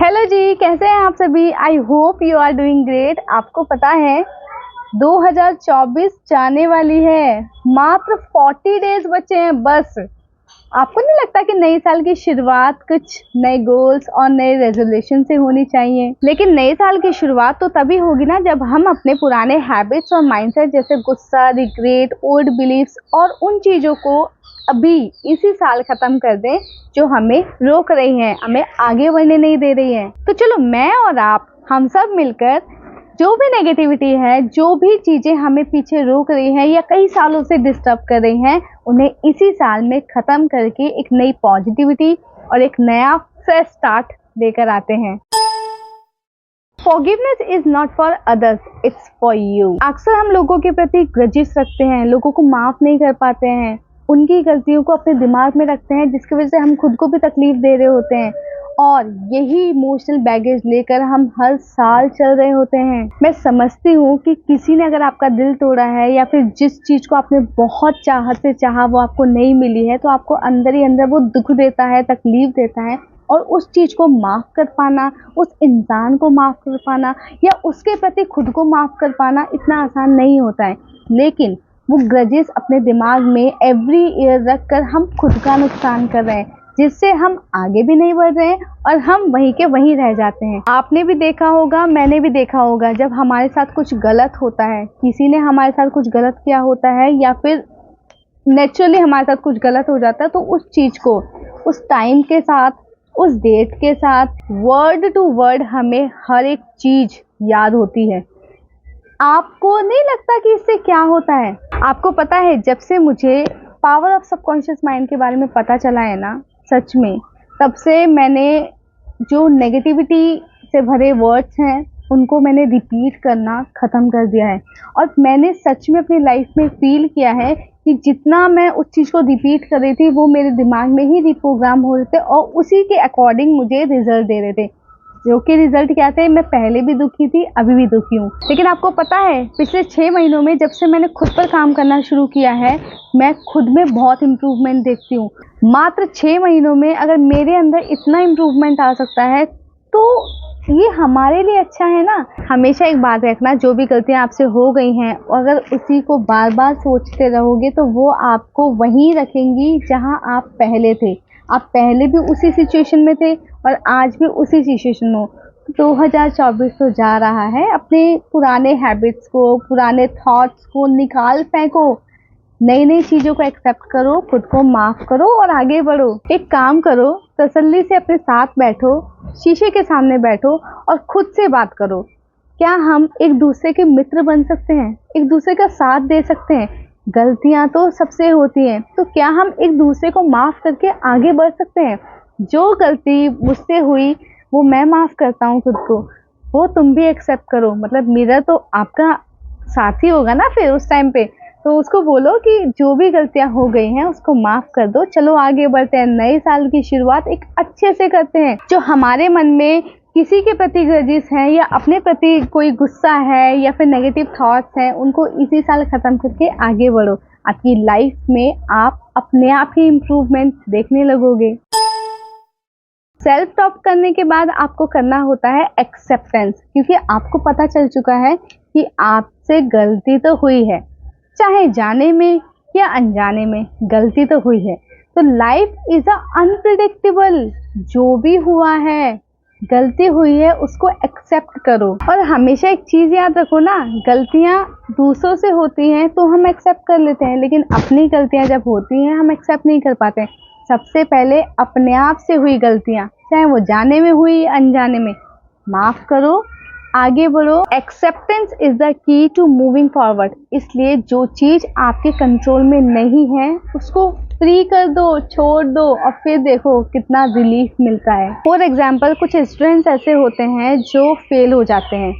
Hello जी, कैसे हैं आप सभी। I hope you are doing great. आपको पता है 2024 जाने वाली है, मात्र 40 डेज बचे हैं बस। आपको नहीं लगता कि नए साल की शुरुआत कुछ नए गोल्स और नए रेजोल्यूशन से होनी चाहिए? लेकिन नए साल की शुरुआत तो तभी होगी ना जब हम अपने पुराने हैबिट्स और माइंडसेट जैसे गुस्सा, रिग्रेट, ओल्ड बिलीफ्स और उन चीज़ों को अभी इसी साल खत्म कर दें जो हमें रोक रही हैं, हमें आगे बढ़ने नहीं दे रही हैं। तो चलो मैं और आप हम सब मिलकर जो भी नेगेटिविटी है, जो भी चीज़ें हमें पीछे रोक रही हैं या कई सालों से डिस्टर्ब कर रही हैं, उन्हें इसी साल में ख़त्म करके एक नई पॉजिटिविटी और एक नया फ्रेश स्टार्ट लेकर आते हैं। Forgiveness is not for others, it's for you. अक्सर हम लोगों के प्रति ग्रजेस रखते हैं, लोगों को माफ़ नहीं कर पाते हैं, उनकी गलतियों को अपने दिमाग में रखते हैं, जिसकी वजह से हम खुद को भी तकलीफ दे रहे होते हैं और यही इमोशनल बैगेज लेकर हम हर साल चल रहे होते हैं। मैं समझती हूँ कि किसी ने अगर आपका दिल तोड़ा है या फिर जिस चीज़ को आपने बहुत चाहत से चाहा वो आपको नहीं मिली है, तो आपको अंदर ही अंदर वो दुख देता है, तकलीफ देता है। और उस चीज़ को माफ़ कर पाना, उस इंसान को माफ़ कर पाना या उसके प्रति खुद को माफ़ कर पाना इतना आसान नहीं होता है। लेकिन वो ग्रजेस अपने दिमाग में एवरी ईयर रख कर हम खुद का नुकसान कर रहे हैं, जिससे हम आगे भी नहीं बढ़ रहे हैं और हम वहीं के वहीं रह जाते हैं। आपने भी देखा होगा, मैंने भी देखा होगा, जब हमारे साथ कुछ गलत होता है, किसी ने हमारे साथ कुछ गलत किया होता है या फिर नेचुरली हमारे साथ कुछ गलत हो जाता है, तो उस चीज़ को उस टाइम के साथ, उस डेट के साथ, वर्ड टू वर्ड हमें हर एक चीज़ याद होती है। आपको नहीं लगता कि इससे क्या होता है? आपको पता है, जब से मुझे पावर ऑफ सबकॉन्शियस माइंड के बारे में पता चला है ना, सच में, तब से मैंने जो नेगेटिविटी से भरे वर्ड्स हैं उनको मैंने रिपीट करना ख़त्म कर दिया है। और मैंने सच में अपनी लाइफ में फील किया है कि जितना मैं उस चीज़ को रिपीट कर रही थी वो मेरे दिमाग में ही रिप्रोग्राम हो रहे थे और उसी के अकॉर्डिंग मुझे रिजल्ट दे रहे थे। जो कि रिजल्ट क्या थे, मैं पहले भी दुखी थी, अभी भी दुखी हूँ। लेकिन आपको पता है, पिछले 6 महीनों में जब से मैंने खुद पर काम करना शुरू किया है, मैं खुद में बहुत इम्प्रूवमेंट देखती हूँ। मात्र 6 महीनों में अगर मेरे अंदर इतना इम्प्रूवमेंट आ सकता है तो ये हमारे लिए अच्छा है ना। हमेशा एक बात रखना, जो भी गलतियाँ आपसे हो गई हैं, अगर उसी को बार बार सोचते रहोगे तो वो आपको वहीं रखेंगी जहाँ आप पहले थे। आप पहले भी उसी सिचुएशन में थे और आज भी उसी सिचुएशन में हो। 2024 तो जा रहा है, अपने पुराने हैबिट्स को, पुराने थॉट्स को निकाल फेंको, नई नई चीज़ों को एक्सेप्ट करो, खुद को माफ़ करो और आगे बढ़ो। एक काम करो, तसल्ली से अपने साथ बैठो, शीशे के सामने बैठो और खुद से बात करो। क्या हम एक दूसरे के मित्र बन सकते हैं? एक दूसरे का साथ दे सकते हैं? गलतियां तो सबसे होती हैं, तो क्या हम एक दूसरे को माफ़ करके आगे बढ़ सकते हैं? जो गलती मुझसे हुई वो मैं माफ़ करता हूँ खुद को, वो तुम भी एक्सेप्ट करो। मतलब मेरा तो आपका साथी होगा ना फिर उस टाइम पे, तो उसको बोलो कि जो भी गलतियां हो गई हैं उसको माफ़ कर दो, चलो आगे बढ़ते हैं, नए साल की शुरुआत एक अच्छे से करते हैं। जो हमारे मन में किसी के प्रति ग्रजेस हैं या अपने प्रति कोई गुस्सा है या फिर नेगेटिव थॉट्स हैं, उनको इसी साल ख़त्म करके आगे बढ़ो। आपकी लाइफ में आप अपने आप ही इम्प्रूवमेंट देखने लगोगे। सेल्फ टॉक करने के बाद आपको करना होता है एक्सेप्टेंस, क्योंकि आपको पता चल चुका है कि आपसे गलती तो हुई है, चाहे जाने में या अनजाने में गलती तो हुई है। तो लाइफ इज़ अनप्रिडिक्टेबल, जो भी हुआ है, गलती हुई है, उसको एक्सेप्ट करो। और हमेशा एक चीज़ याद रखो ना, गलतियाँ दूसरों से होती हैं तो हम एक्सेप्ट कर लेते हैं, लेकिन अपनी गलतियाँ जब होती हैं हम एक्सेप्ट नहीं कर पाते। सबसे पहले अपने आप से हुई गलतियाँ, चाहे वो जाने में हुई अनजाने में, माफ़ करो, आगे बढ़ो। Acceptance is the key to moving forward. इसलिए जो चीज़ आपके कंट्रोल में नहीं है उसको फ्री कर दो, छोड़ दो और फिर देखो कितना रिलीफ मिलता है। फॉर एग्जाम्पल, कुछ स्टूडेंट्स ऐसे होते हैं जो फेल हो जाते हैं।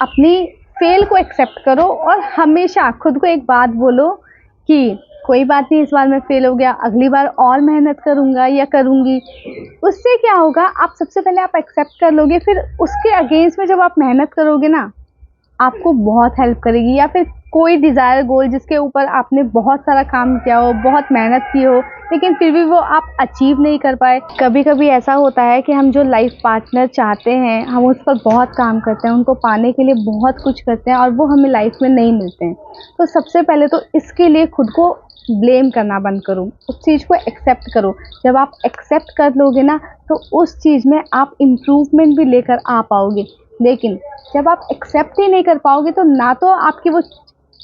अपनी फेल को एक्सेप्ट करो और हमेशा खुद को एक बात बोलो कि कोई बात नहीं, इस बार मैं फेल हो गया, अगली बार और मेहनत करूँगा या करूँगी। उससे क्या होगा, आप सबसे पहले आप एक्सेप्ट कर लोगे, फिर उसके अगेंस्ट में जब आप मेहनत करोगे ना, आपको बहुत हेल्प करेगी। या फिर कोई डिज़ायर गोल जिसके ऊपर आपने बहुत सारा काम किया हो, बहुत मेहनत की हो, लेकिन फिर भी वो आप अचीव नहीं कर पाए। कभी कभी ऐसा होता है कि हम जो लाइफ पार्टनर चाहते हैं, हम उस पर बहुत काम करते हैं, उनको पाने के लिए बहुत कुछ करते हैं और वो हमें लाइफ में नहीं मिलते हैं। तो सबसे पहले तो इसके लिए खुद को ब्लेम करना बंद करो, उस चीज़ को एक्सेप्ट करो। जब आप एक्सेप्ट कर लोगे ना, तो उस चीज़ में आप इम्प्रूवमेंट भी लेकर आ पाओगे। लेकिन जब आप एक्सेप्ट ही नहीं कर पाओगे, तो ना तो आपकी वो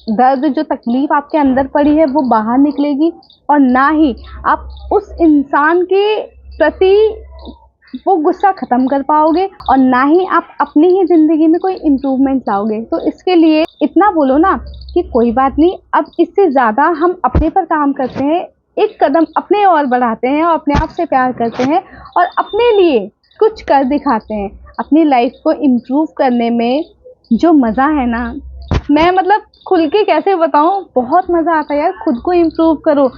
दर्द, जो तकलीफ आपके अंदर पड़ी है, वो बाहर निकलेगी, और ना ही आप उस इंसान के प्रति वो गुस्सा ख़त्म कर पाओगे, और ना ही आप अपनी ही ज़िंदगी में कोई इम्प्रूवमेंट लाओगे। तो इसके लिए इतना बोलो ना कि कोई बात नहीं, अब इससे ज़्यादा हम अपने पर काम करते हैं, एक कदम अपने और बढ़ाते हैं, और अपने आप से प्यार करते हैं, और अपने लिए कुछ कर दिखाते हैं। अपनी लाइफ को इम्प्रूव करने में जो मज़ा है ना, मैं मतलब खुल के कैसे बताऊँ, बहुत मज़ा आता है यार। खुद को इम्प्रूव करो,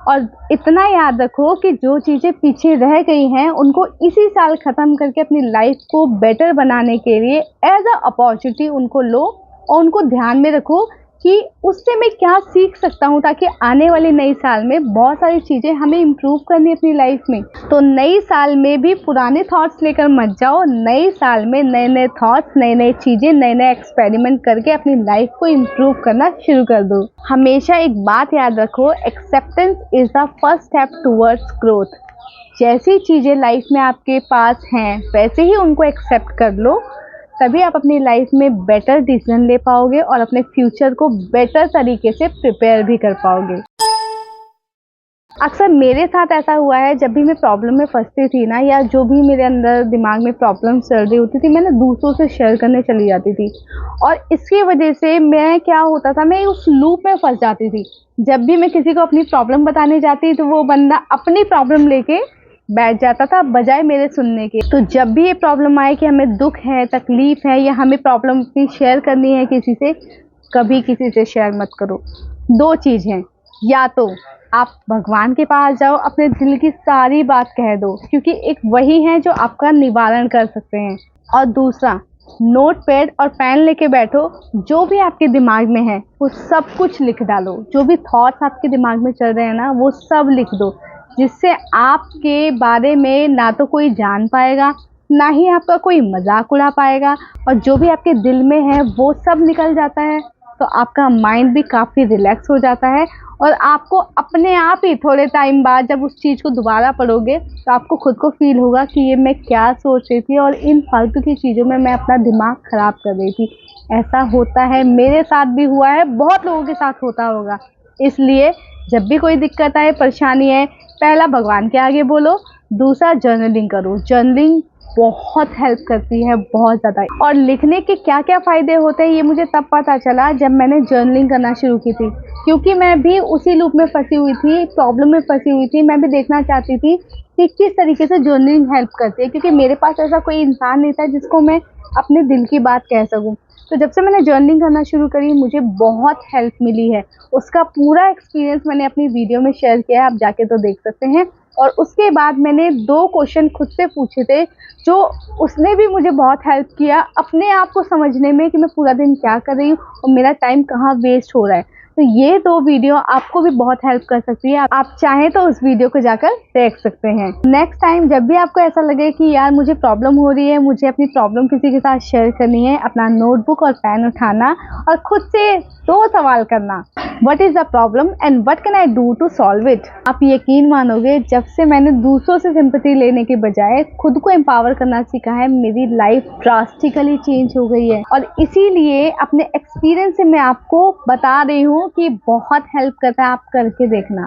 और इतना याद रखो कि जो चीज़ें पीछे रह गई हैं, उनको इसी साल ख़त्म करके अपनी लाइफ को बेटर बनाने के लिए एज अ अपॉर्चुनिटी उनको लो, और उनको ध्यान में रखो कि उससे मैं क्या सीख सकता हूँ, ताकि आने वाले नए साल में बहुत सारी चीज़ें हमें इम्प्रूव करनी है अपनी लाइफ में। तो नई साल में भी पुराने थॉट्स लेकर मत जाओ, नए साल में नए नए थॉट्स, नई नई चीज़ें, नए नए एक्सपेरिमेंट करके अपनी लाइफ को इम्प्रूव करना शुरू कर दो। हमेशा एक बात याद रखो, acceptance is the first step towards growth. जैसी चीज़ें लाइफ में आपके पास हैं, वैसे ही उनको एक्सेप्ट कर लो, तभी आप अपनी लाइफ में बेटर डिसीजन ले पाओगे और अपने फ्यूचर को बेटर तरीके से प्रिपेयर भी कर पाओगे। अक्सर मेरे साथ ऐसा हुआ है, जब भी मैं प्रॉब्लम में फंसती थी ना, या जो भी मेरे अंदर दिमाग में प्रॉब्लम चल रही होती थी, मैं ना दूसरों से शेयर करने चली जाती थी, और इसकी वजह से मैं क्या होता था, मैं उस लूप में फंस जाती थी। जब भी मैं किसी को अपनी प्रॉब्लम बताने जाती, तो वो बंदा अपनी प्रॉब्लम लेके बैठ जाता था बजाय मेरे सुनने के। तो जब भी ये प्रॉब्लम आए कि हमें दुख है, तकलीफ है, या हमें प्रॉब्लम अपनी शेयर करनी है किसी से, कभी किसी से शेयर मत करो। दो चीज़ हैं, या तो आप भगवान के पास जाओ, अपने दिल की सारी बात कह दो, क्योंकि एक वही है जो आपका निवारण कर सकते हैं। और दूसरा, नोट पैड और पेन लेके बैठो, जो भी आपके दिमाग में है वो सब कुछ लिख डालो। जो भी थॉट्स आपके दिमाग में चल रहे हैं ना, वो सब लिख दो, जिससे आपके बारे में ना तो कोई जान पाएगा, ना ही आपका कोई मजाक उड़ा पाएगा, और जो भी आपके दिल में है वो सब निकल जाता है। तो आपका माइंड भी काफ़ी रिलैक्स हो जाता है, और आपको अपने आप ही थोड़े टाइम बाद जब उस चीज़ को दोबारा पढ़ोगे, तो आपको खुद को फील होगा कि ये मैं क्या सोच रही थी, और इन फालतू की चीज़ों में मैं अपना दिमाग ख़राब कर रही थी। ऐसा होता है, मेरे साथ भी हुआ है, बहुत लोगों के साथ होता होगा। इसलिए जब भी कोई दिक्कत आए, परेशानी है, पहला भगवान के आगे बोलो, दूसरा जर्नलिंग करो। जर्नलिंग बहुत हेल्प करती है, बहुत ज़्यादा। और लिखने के क्या क्या फ़ायदे होते हैं, ये मुझे तब पता चला जब मैंने जर्नलिंग करना शुरू की थी, क्योंकि मैं भी उसी लूप में फंसी हुई थी, प्रॉब्लम में फंसी हुई थी। मैं भी देखना चाहती थी कि किस तरीके से जर्नलिंग हेल्प करती है, क्योंकि मेरे पास ऐसा कोई इंसान नहीं था जिसको मैं अपने दिल की बात कह सकूं। तो जब से मैंने जर्नलिंग करना शुरू करी, मुझे बहुत हेल्प मिली है। उसका पूरा एक्सपीरियंस मैंने अपनी वीडियो में शेयर किया है, आप जाके तो देख सकते हैं। और उसके बाद मैंने 2 क्वेश्चन खुद से पूछे थे, जो उसने भी मुझे बहुत हेल्प किया अपने आप को समझने में कि मैं पूरा दिन क्या कर रही हूँ और मेरा टाइम कहाँ वेस्ट हो रहा है। तो ये 2 वीडियो आपको भी बहुत हेल्प कर सकती है। आप चाहें तो उस वीडियो को जाकर देख सकते हैं। नेक्स्ट टाइम जब भी आपको ऐसा लगे कि यार मुझे प्रॉब्लम हो रही है, मुझे अपनी प्रॉब्लम किसी के साथ शेयर करनी है, अपना नोटबुक और पेन उठाना और खुद से 2 सवाल करना, what is the problem and what can I do to solve it. आप यकीन मानोगे, जब से मैंने दूसरों से सिंपैथी लेने के बजाय खुद को एम्पावर करना सीखा है, मेरी लाइफ ड्रास्टिकली चेंज हो गई है। और इसीलिए अपने एक्सपीरियंस से मैं आपको बता रही हूँ कि बहुत हेल्प करता है, आप करके देखना।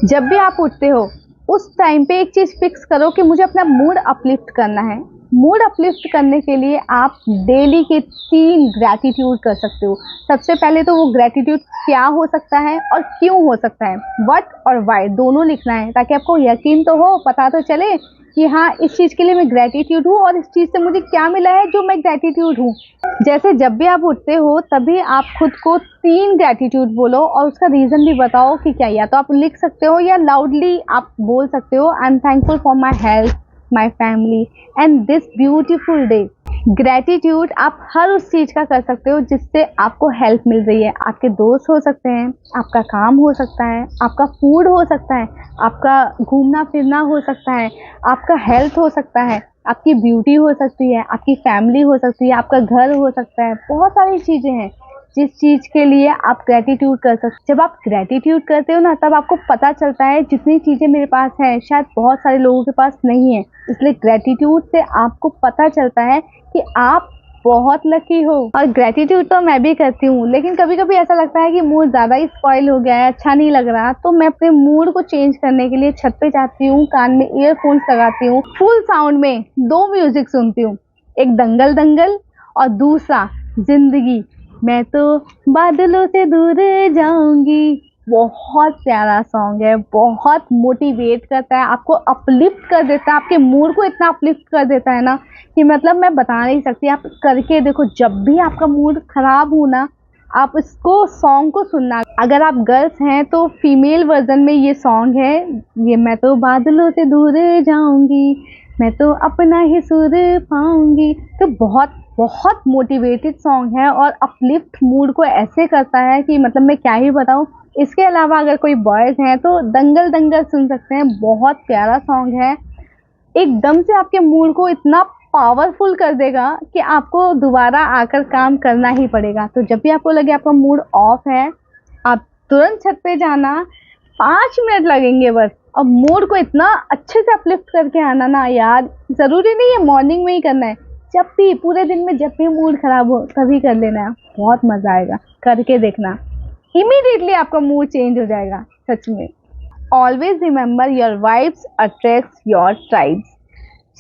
जब भी आप उठते हो, उस टाइम पे एक चीज़ फिक्स करो कि मुझे अपना मूड अपलिफ्ट करना है। मूड अपलिफ्ट करने के लिए आप डेली के 3 ग्रैटिट्यूड कर सकते हो। सबसे पहले तो वो ग्रैटिट्यूड क्या हो सकता है और क्यों हो सकता है, व्हाट और व्हाई दोनों लिखना है, ताकि आपको यकीन तो हो, पता तो चले कि हाँ, इस चीज़ के लिए मैं ग्रैटिट्यूड हूँ और इस चीज़ से मुझे क्या मिला है जो मैं ग्रैटिट्यूड हूँ। जैसे जब भी आप उठते हो, तभी आप खुद को 3 ग्रैटिट्यूड बोलो और उसका रीज़न भी बताओ कि क्या। या तो आप लिख सकते हो या लाउडली आप बोल सकते हो, I am thankful for my health, my family and this beautiful day. Gratitude आप हर उस चीज का कर सकते हो जिससे आपको हेल्प मिल रही है। आपके दोस्त हो सकते हैं, आपका काम हो सकता है, आपका फूड हो सकता है, आपका घूमना फिरना हो सकता है, आपका हेल्थ हो सकता है, आपकी ब्यूटी हो सकती है, आपकी फैमिली हो सकती है, आपका घर हो सकता है। बहुत सारी चीजें हैं जिस चीज के लिए आप ग्रेटिट्यूड कर सकते। जब आप ग्रेटिट्यूड करते हो ना, तब आपको पता चलता है जितनी चीजें मेरे पास है शायद बहुत सारे लोगों के पास नहीं है। इसलिए ग्रेटिट्यूड से आपको पता चलता है कि आप बहुत लकी हो। और ग्रेटिट्यूड तो मैं भी करती हूँ, लेकिन कभी कभी ऐसा लगता है कि मूड ज़्यादा ही स्पॉइल हो गया है, अच्छा नहीं लग रहा, तो मैं अपने मूड को चेंज करने के लिए छत पे जाती हूँ, कान में ईयरफोन्स लगाती हूँ, फुल साउंड में 2 म्यूजिक सुनती हूँ। एक दंगल दंगल और दूसरा जिंदगी मैं तो बादलों से दूर जाऊंगी। बहुत प्यारा सॉन्ग है, बहुत मोटिवेट करता है, आपको अपलिफ्ट कर देता है, आपके मूड को इतना अपलिफ्ट कर देता है ना कि मतलब मैं बता नहीं सकती। आप करके देखो, जब भी आपका मूड खराब हो ना, आप इसको सॉन्ग को सुनना। अगर आप गर्ल्स हैं तो फीमेल वर्जन में ये सॉन्ग है, ये मैं तो बादलों से दूर जाऊंगी, मैं तो अपना ही सुर पाऊंगी। तो बहुत बहुत मोटिवेटेड सॉन्ग है और अपलिफ्ट मूड को ऐसे करता है कि मतलब मैं क्या ही बताऊं। इसके अलावा अगर कोई बॉयज हैं तो दंगल दंगल सुन सकते हैं, बहुत प्यारा सॉन्ग है। एकदम से आपके मूड को इतना पावरफुल कर देगा कि आपको दोबारा आकर काम करना ही पड़ेगा। तो जब भी आपको लगे आपका मूड ऑफ है, आप तुरंत छत पे जाना, 5 मिनट लगेंगे बस, और मूड को इतना अच्छे से अपलिफ्ट करके आना ना यार। ज़रूरी नहीं है मॉर्निंग में ही करना है, जब भी पूरे दिन में जब भी मूड खराब हो तभी कर लेना है, बहुत मज़ा आएगा। करके देखना, इमीडिएटली आपका मूड चेंज हो जाएगा सच में। Always remember your vibes attracts your tribes.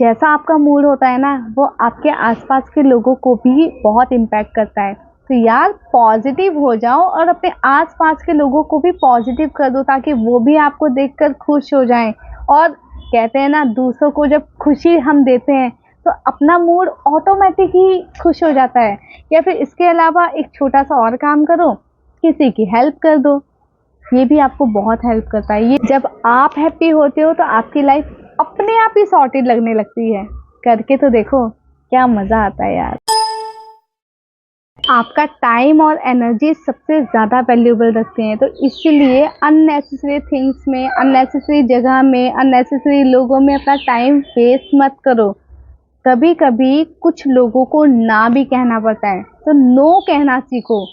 जैसा आपका मूड होता है ना, वो आपके आसपास के लोगों को भी बहुत इम्पैक्ट करता है। तो यार पॉजिटिव हो जाओ और अपने आसपास के लोगों को भी पॉजिटिव कर दो, ताकि वो भी आपको देखकर खुश हो जाएं। और कहते हैं ना, दूसरों को जब खुशी हम देते हैं तो अपना मूड ऑटोमेटिक ही खुश हो जाता है। या फिर इसके अलावा एक छोटा सा और काम करो, किसी की हेल्प कर दो, ये भी आपको बहुत हेल्प करता है। ये जब आप हैप्पी होते हो तो आपकी लाइफ अपने आप ही सॉर्टेड लगने लगती है। करके तो देखो, क्या मज़ा आता है यार। आपका टाइम और एनर्जी सबसे ज़्यादा वैल्यूएबल रखते हैं, तो इसीलिए अननेसेसरी थिंग्स में, अननेसेसरी जगह में, अननेसेसरी लोगों में अपना टाइम वेस्ट मत करो। कभी कभी कुछ लोगों को ना भी कहना पड़ता है, तो नो कहना सीखो।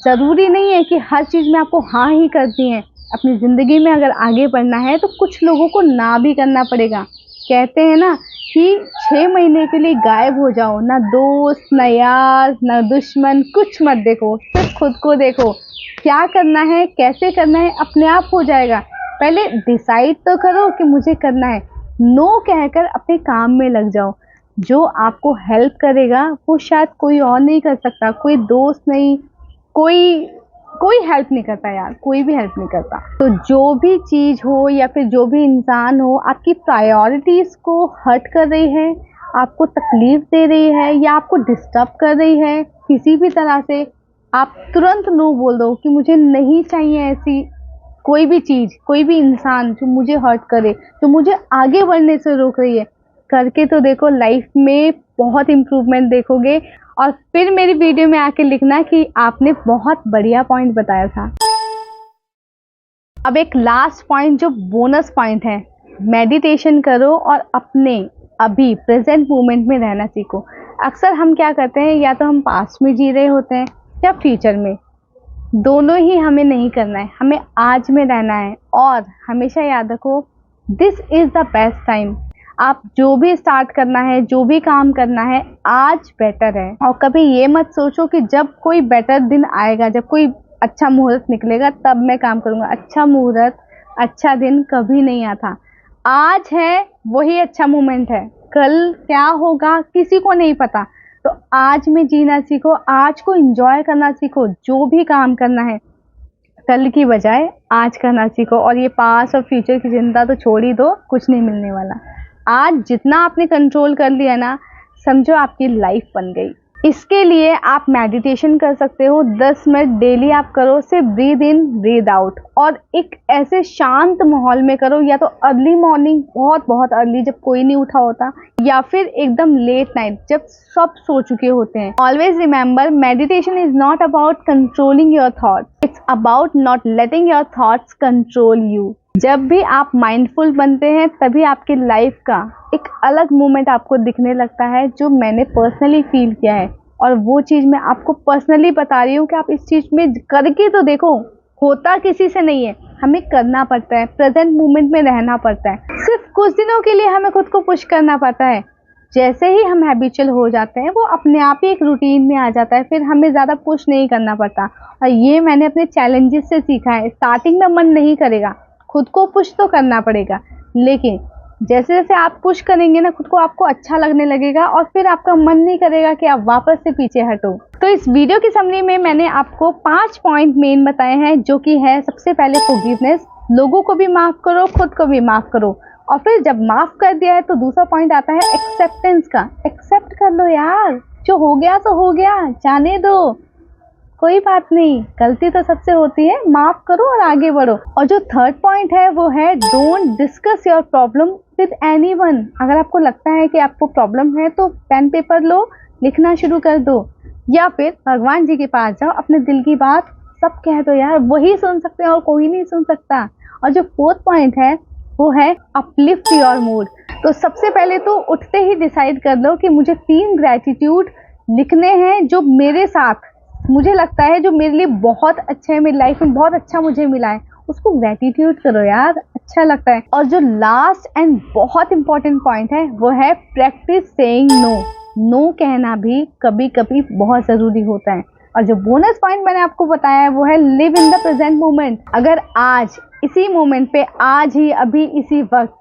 ज़रूरी नहीं है कि हर चीज़ में आपको हाँ ही करती हैं। अपनी ज़िंदगी में अगर आगे बढ़ना है तो कुछ लोगों को ना भी करना पड़ेगा। कहते हैं ना कि 6 महीने के लिए गायब हो जाओ, ना दोस्त, ना यार, ना दुश्मन, कुछ मत देखो, सिर्फ खुद को देखो। क्या करना है, कैसे करना है, अपने आप हो जाएगा। पहले डिसाइड तो करो कि मुझे करना है। नो कहकर अपने काम में लग जाओ। जो आपको हेल्प करेगा वो शायद कोई और नहीं कर सकता, कोई दोस्त नहीं, कोई कोई हेल्प नहीं करता यार, कोई भी हेल्प नहीं करता। तो जो भी चीज़ हो या फिर जो भी इंसान हो, आपकी प्रायोरिटीज़ को हर्ट कर रही है, आपको तकलीफ दे रही है या आपको डिस्टर्ब कर रही है किसी भी तरह से, आप तुरंत नो बोल दो कि मुझे नहीं चाहिए ऐसी कोई भी चीज़, कोई भी इंसान जो मुझे हर्ट करे, जो मुझे आगे बढ़ने से रोक रही है। करके तो देखो, लाइफ में बहुत इम्प्रूवमेंट देखोगे। और फिर मेरी वीडियो में आके लिखना कि आपने बहुत बढ़िया पॉइंट बताया था। अब एक लास्ट पॉइंट जो बोनस पॉइंट है, मेडिटेशन करो और अपने अभी प्रेजेंट मोमेंट में रहना सीखो। अक्सर हम क्या करते हैं, या तो हम पास्ट में जी रहे होते हैं या फ्यूचर में, दोनों ही हमें नहीं करना है, हमें आज में रहना है। और हमेशा याद रखो, this is the best time. आप जो भी स्टार्ट करना है, जो भी काम करना है, आज बेटर है। और कभी ये मत सोचो कि जब कोई बेटर दिन आएगा, जब कोई अच्छा मुहूर्त निकलेगा तब मैं काम करूँगा। अच्छा मुहूर्त, अच्छा दिन कभी नहीं आता। आज है वही अच्छा मोमेंट है, कल क्या होगा किसी को नहीं पता। तो आज में जीना सीखो, आज को एंजॉय करना सीखो। जो भी काम करना है कल की बजाय आज करना सीखो। और ये पास्ट और फ्यूचर की चिंता तो छोड़ ही दो, कुछ नहीं मिलने वाला। आज जितना आपने कंट्रोल कर लिया ना, समझो आपकी लाइफ बन गई। इसके लिए आप मेडिटेशन कर सकते हो, 10 मिनट डेली आप करो, सिर्फ ब्रीद इन ब्रीद आउट, और एक ऐसे शांत माहौल में करो, या तो अर्ली मॉर्निंग, बहुत बहुत अर्ली जब कोई नहीं उठा होता, या फिर एकदम लेट नाइट जब सब सो चुके होते हैं। Always remember, meditation is not about controlling your thoughts, it's about not letting your thoughts control you. जब भी आप माइंडफुल बनते हैं तभी आपकी लाइफ का एक अलग मोमेंट आपको दिखने लगता है, जो मैंने पर्सनली फील किया है, और वो चीज़ मैं आपको पर्सनली बता रही हूँ कि आप इस चीज़ में करके तो देखो। होता किसी से नहीं है, हमें करना पड़ता है, प्रेजेंट मोमेंट में रहना पड़ता है, सिर्फ कुछ दिनों के लिए हमें खुद को पुश करना पड़ता है। जैसे ही हम हैबिचुअल हो जाते हैं, वो अपने आप ही एक रूटीन में आ जाता है, फिर हमें ज़्यादा पुश नहीं करना पड़ता। और ये मैंने अपने चैलेंजेस से सीखा है। स्टार्टिंग में मन नहीं करेगा, खुद को पुश तो करना पड़ेगा, लेकिन जैसे जैसे आप पुश करेंगे ना खुद को, आपको अच्छा लगने लगेगा, और फिर आपका मन नहीं करेगा कि आप वापस से पीछे हटो। तो इस वीडियो की समरी में मैंने आपको 5 पॉइंट मेन बताए हैं, जो कि है सबसे पहले फॉरगिवनेस, लोगों को भी माफ करो, खुद को भी माफ करो, और फिर जब माफ कर दिया है तो दूसरा पॉइंट आता है एक्सेप्टेंस का। एक्सेप्ट कर लो यार, जो हो गया तो हो गया, जाने दो, कोई बात नहीं, गलती तो सबसे होती है, माफ करो और आगे बढ़ो। और जो थर्ड पॉइंट है वो है don't discuss your problem with anyone. अगर आपको लगता है कि आपको प्रॉब्लम है तो पेन पेपर लो, लिखना शुरू कर दो, या फिर भगवान जी के पास जाओ, अपने दिल की बात सब कह दो यार, वही सुन सकते हैं और कोई नहीं सुन सकता। और जो फोर्थ पॉइंट है वो है अपलिफ्ट योर मूड। तो सबसे पहले तो उठते ही डिसाइड कर लो कि मुझे 3 ग्रैटिट्यूड लिखने हैं जो मेरे साथ मुझे लगता है, जो मेरे लिए बहुत अच्छा है, मेरी लाइफ में बहुत अच्छा मुझे मिला है, उसको ग्रैटिट्यूड करो यार, अच्छा लगता है। और जो लास्ट एंड बहुत इंपॉर्टेंट पॉइंट है वो है प्रैक्टिस सेइंग नो। नो कहना भी कभी कभी बहुत ज़रूरी होता है। और जो बोनस पॉइंट मैंने आपको बताया है वो है live in the present moment. अगर आज इसी मोमेंट पे, आज ही अभी इसी वक्त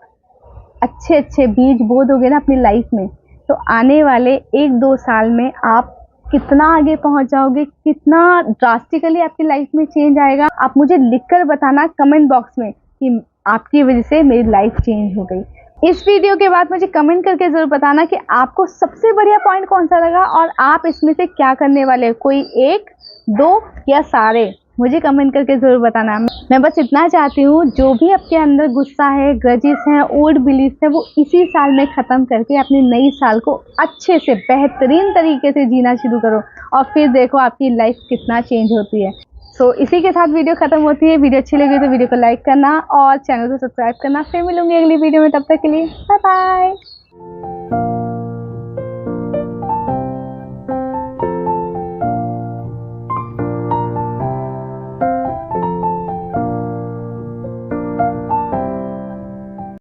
अच्छे अच्छे बीज बो दोगे ना अपनी लाइफ में, तो आने वाले 1-2 साल में आप कितना आगे पहुंच जाओगे, कितना ड्रास्टिकली आपकी लाइफ में चेंज आएगा। आप मुझे लिखकर बताना कमेंट बॉक्स में कि आपकी वजह से मेरी लाइफ चेंज हो गई। इस वीडियो के बाद मुझे कमेंट करके ज़रूर बताना कि आपको सबसे बढ़िया पॉइंट कौन सा लगा, और आप इसमें से क्या करने वाले, कोई 1, 2 या सारे, मुझे कमेंट करके ज़रूर बताना। मैं बस इतना चाहती हूँ, जो भी आपके अंदर गुस्सा है, ग्रजेस हैं, ओल्ड बिलीफ है, वो इसी साल में ख़त्म करके अपनी नई साल को अच्छे से बेहतरीन तरीके से जीना शुरू करो, और फिर देखो आपकी लाइफ कितना चेंज होती है। सो इसी के साथ वीडियो ख़त्म होती है। वीडियो अच्छी लगी तो वीडियो को लाइक करना और चैनल को सब्सक्राइब करना। फिर मिलूंगी अगली वीडियो में, तब तक के लिए बाय बाय।